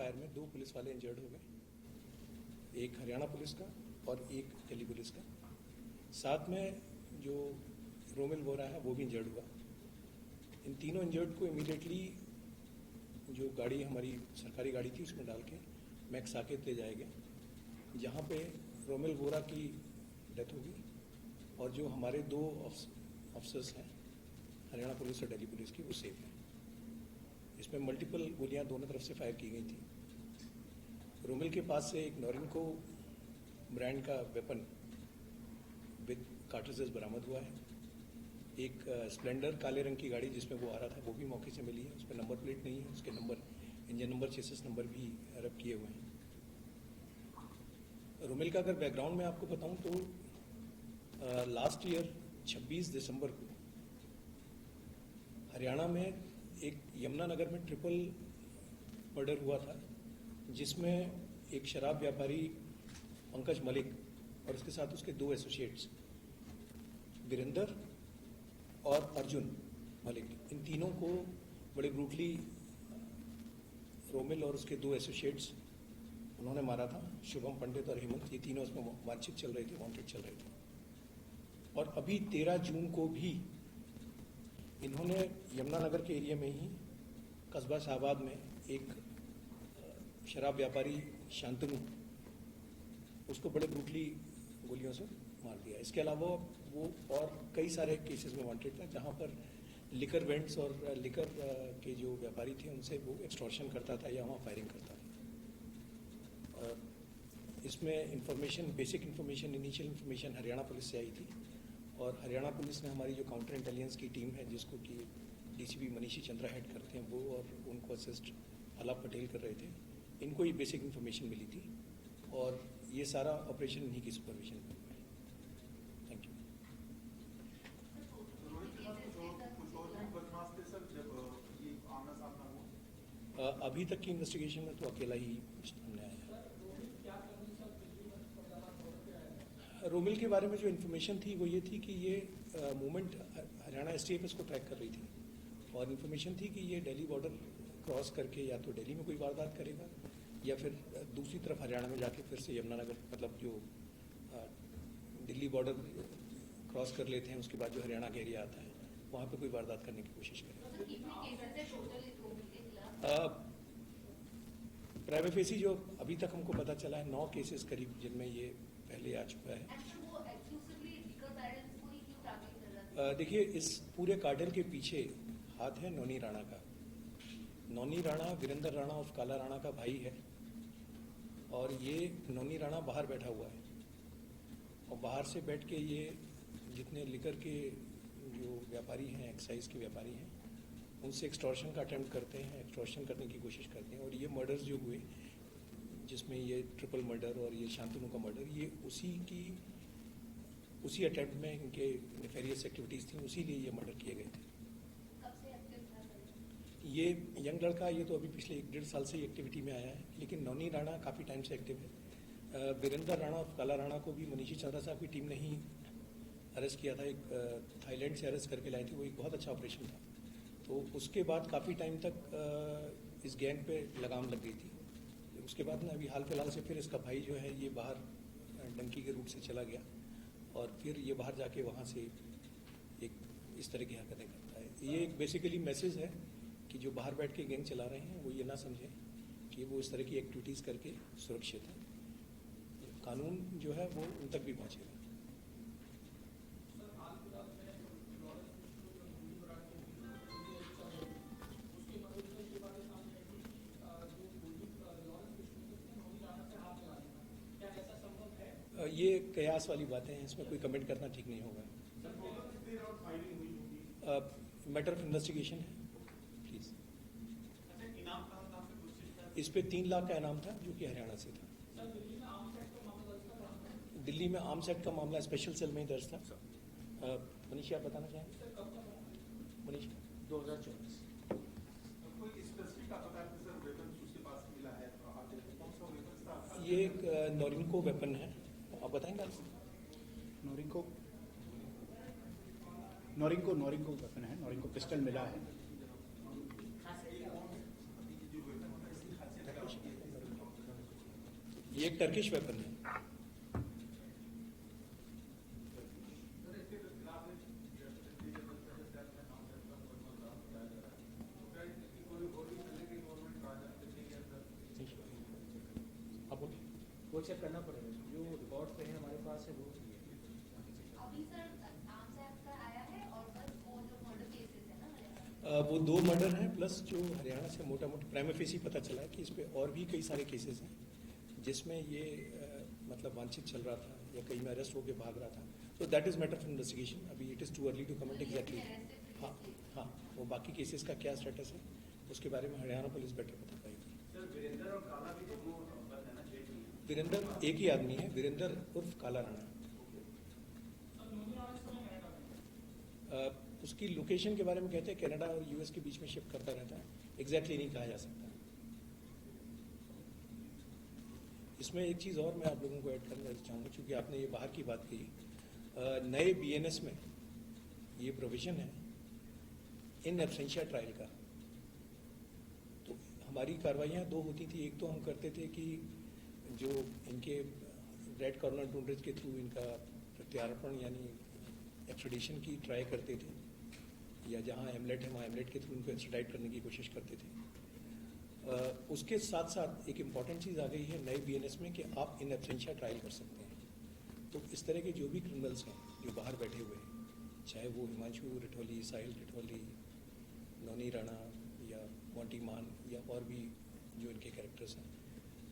Fire में 2 police वाले injured हो गए, एक हरियाणा पुलिस का और एक दिल्ली पुलिस का। साथ में जो रोमिल वोरा है वो भी इंजर्ड हुआ। इन तीनों इंजर्ड को इमीडिएटली जो गाड़ी हमारी सरकारी गाड़ी थी उसमें डाल के मैक्स साकेत ले जाए गए, जहाँ पे रोमिल वोरा की डेथ होगी और जो हमारे 2 ऑफिसर्स हैं हरियाणा पुलिस और दिल्ली पुलिस की वो सेफ हैं। इसमें मल्टीपल गोलियां दोनों तरफ से फायर की गई थी। रोमिल के पास से एक नॉरिंको ब्रांड का वेपन विद कार्ट्रिजेस बरामद हुआ है। एक स्प्लेंडर काले रंग की गाड़ी जिसमें वो आ रहा था वो भी मौके से मिली है। उस पर नंबर प्लेट नहीं है, उसके number engine number chassis number भी रब किए हुए हैं। रोमिल का अगर बैकग्राउंड में आपको बताऊं तो लास्ट ईयर 26 दिसंबर को हरियाणा में एक यमुनानगर में ट्रिपल मर्डर हुआ था, जिसमें एक शराब व्यापारी पंकज मलिक और उसके साथ उसके 2 एसोसिएट्स वीरेंद्र और अर्जुन मलिक, इन तीनों को बड़े ब्रूटली रोमिल और उसके 2 एसोसिएट्स उन्होंने मारा था। शुभम पंडित और हेमंत, ये तीनों उसमें वांछित चल रहे थे, वांटेड चल रहे थे। और अभी 13 जून को भी इन्होंने यमुनानगर के एरिया में ही कस्बा शाहबाद में एक शराब व्यापारी शांतनु, उसको बड़े ब्रूटली गोलियों से मार दिया। इसके अलावा वो और कई सारे केसेस में वांटेड था, जहां पर लिकर वेंट्स और लिकर के जो व्यापारी थे उनसे वो एक्सटॉर्शन करता था या वहाँ फायरिंग करता था। और इसमें information, basic information, initial information Haryana police से आई थी और हरियाणा पुलिस ने हमारी जो काउंटर इंटेलिजेंस की टीम है जिसको कि डीसीपी मनीषी चंद्रा हेड करते हैं, वो और उनको असिस्ट अलाप पटेल कर रहे थे, इनको ही बेसिक इंफॉर्मेशन मिली थी और ये सारा ऑपरेशन इन्हीं की सुपरविजन में हुआ है। Thank you. अभी तक की इन्वेस्टिगेशन में तो अकेला ही सामने आया है। रोमिल के बारे में जो इन्फॉर्मेशन थी वो ये थी कि ये मूवमेंट हरियाणा एसटीएफ इसको ट्रैक कर रही थी और इन्फॉर्मेशन थी कि ये दिल्ली बॉर्डर क्रॉस करके या तो दिल्ली में कोई वारदात करेगा या फिर दूसरी तरफ हरियाणा में जाके फिर से यमुनानगर, मतलब जो दिल्ली बॉर्डर क्रॉस कर लेते हैं उसके बाद जो हरियाणा का एरिया आता है वहाँ पे कोई वारदात करने की कोशिश करेगा। प्राइवेट फेसी जो अभी तक हमको पता चला है 9 केसेस करीब जिनमें ये पहले आ चुका है। देखिए, इस पूरे कार्टेल के पीछे हाथ है नौनी राणा का। नौनी राणा वीरेंद्र राणा और काला राणा का भाई है और ये नौनी राणा बाहर बैठा हुआ है और बाहर से बैठ के ये जितने लिकर के जो व्यापारी हैं, एक्साइज के व्यापारी हैं, उनसे एक्सटॉर्शन का अटेम्प्ट करते हैं, एक्सटॉर्शन करने की कोशिश करते हैं। और ये मर्डर्स जो हुए जिसमें ये ट्रिपल मर्डर और ये शांतनु का मर्डर, ये उसी अटेम्प्ट में इनके नेफेरियस एक्टिविटीज थी, उसी लिए ये मर्डर किए गए थे। ये यंग लड़का, ये तो अभी पिछले 1-1.5 साल से ही एक्टिविटी में आया है, लेकिन नौनी राणा काफ़ी टाइम से एक्टिव है। वीरेंद्र राणा और काला राणा को भी मनीषी चंद्रा साहब की टीम ने ही अरेस्ट किया था। एक थाईलैंड से अरेस्ट करके लाए थे, वो एक बहुत अच्छा ऑपरेशन था। तो उसके बाद काफ़ी टाइम तक इस गैंग पे लगाम लग गई थी। उसके बाद ना अभी हाल फिलहाल से फिर इसका भाई जो है ये बाहर डंकी के रूट से चला गया और फिर ये बाहर जाके वहाँ से एक इस तरह की हरकतें करता है। ये एक बेसिकली मैसेज है कि जो बाहर बैठ के गैंग चला रहे हैं वो ये ना समझें कि वो इस तरह की एक्टिविटीज़ करके सुरक्षित है। कानून जो है वो उन तक भी पहुँचेगा। ये कयास वाली बातें हैं, इसमें कोई कमेंट करना ठीक नहीं होगा। मैटर ऑफ इन्वेस्टिगेशन है, प्लीज। इस पे 3 लाख का इनाम था जो कि हरियाणा से था। दिल्ली में आर्म्स एक्ट का मामला स्पेशल सेल में ही दर्ज था। मनीष आप बताना चाहेंगे? मनीष 2024 ये एक नॉरिंको वेपन है, आप बताएंगे? नॉरिंको वेपन है, नॉरिंको पिस्टल मिला है। ये एक टर्किश वेपन है। आप बोलिए। वो चेक करना पड़ेगा, जो रिकॉर्ड पे है हमारे पास है वो चाहिए। अभी सर नाम से आपका आया है और बस वो जो मर्डर केसेस है ना वो 2 मर्डर हैं प्लस जो हरियाणा से मोटा मोटा प्राइमा फेसी पता चला है कि इस पे और भी कई सारे केसेस हैं जिसमें ये मतलब वांछित चल रहा था या कहीं में अरेस्ट होकर भाग रहा था। तो that is matter of investigation. अभी it is too early to comment exactly. हाँ हाँ, वो बाकी केसेस का क्या स्टेटस है उसके बारे में हरियाणा पुलिस बेटर बता पाएगी। सर वीरेंद्र और काला भी दोनों बंद है ना जेल में? वीरेंद्र एक ही आदमी है, वीरेंद्र उर्फ काला राणा। उसकी लोकेशन के बारे में कहते हैं कनाडा और यूएस के बीच में शिफ्ट करता रहता है, एग्जैक्टली नहीं कहा जा सकता। इसमें एक चीज़ और मैं आप लोगों को ऐड करना चाहूँगा, क्योंकि आपने ये बाहर की बात कही। नए बीएनएस में ये प्रोविजन है इन एब्सेंशिया ट्रायल का। तो हमारी कार्रवाइयाँ 2 होती थी। एक तो हम करते थे कि जो इनके रेड कॉर्नर ड्यूरेज के थ्रू इनका प्रत्यार्पण यानी एक्सट्रेडिशन की ट्राई करते थे, या जहाँ एमलेट है वहाँ एमलेट के थ्रू उनको एक्सट्राडाइट करने की कोशिश करते थे। उसके साथ साथ एक इम्पॉर्टेंट चीज़ आ गई है नए बीएनएस में कि आप इन एब्सेंशिया ट्रायल कर सकते हैं। तो इस तरह के जो भी क्रिमिनल्स हैं जो बाहर बैठे हुए हैं, चाहे वो हिमांशु रिठौली, साहिल रिठौली, नौनी राणा या मोंटी मान या और भी जो इनके कैरेक्टर्स हैं,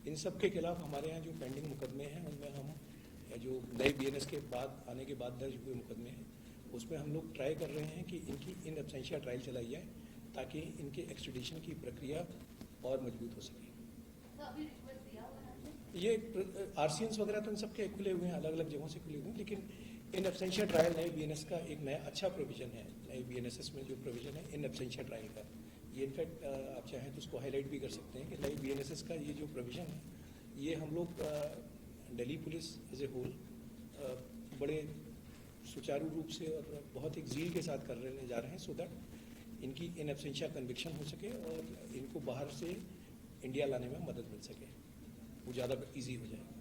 इन सब के खिलाफ हमारे यहाँ जो पेंडिंग मुकदमे हैं उनमें हम जो नए बीएनएस के बाद आने के बाद दर्ज हुए मुकदमे हैं उसमें हम लोग ट्राई कर रहे हैं कि इनकी इन एब्सेंशिया ट्रायल चलाई जाए ताकि इनके एक्सट्रेडिशन की प्रक्रिया और मजबूत हो सके। तो अभी रिक्वेस्ट दिया हुआ है आपने? ये आरसीएंस वगैरह तो इन सबके खुले हुए हैं, अलग अलग जगहों से खुले हुए हैं, लेकिन इन एब्सेंशिया ट्रायल नए बीएनएस का एक नया अच्छा प्रोविजन है। नए बीएनएसएस में जो प्रोविजन है इन एब्सेंशिया ट्रायल का, ये इनफैक्ट आप चाहें तो उसको हाईलाइट भी कर सकते हैं कि नए बीएनएसएस का ये जो प्रोविजन है ये हम लोग Delhi police as a whole बड़े सुचारू रूप से और बहुत एक जील के साथ करने जा रहे हैं, सो दैट इनकी इन एब्सेंशिया कन्विक्शन हो सके और इनको बाहर से इंडिया लाने में मदद मिल सके, वो ज़्यादा ईजी हो जाए।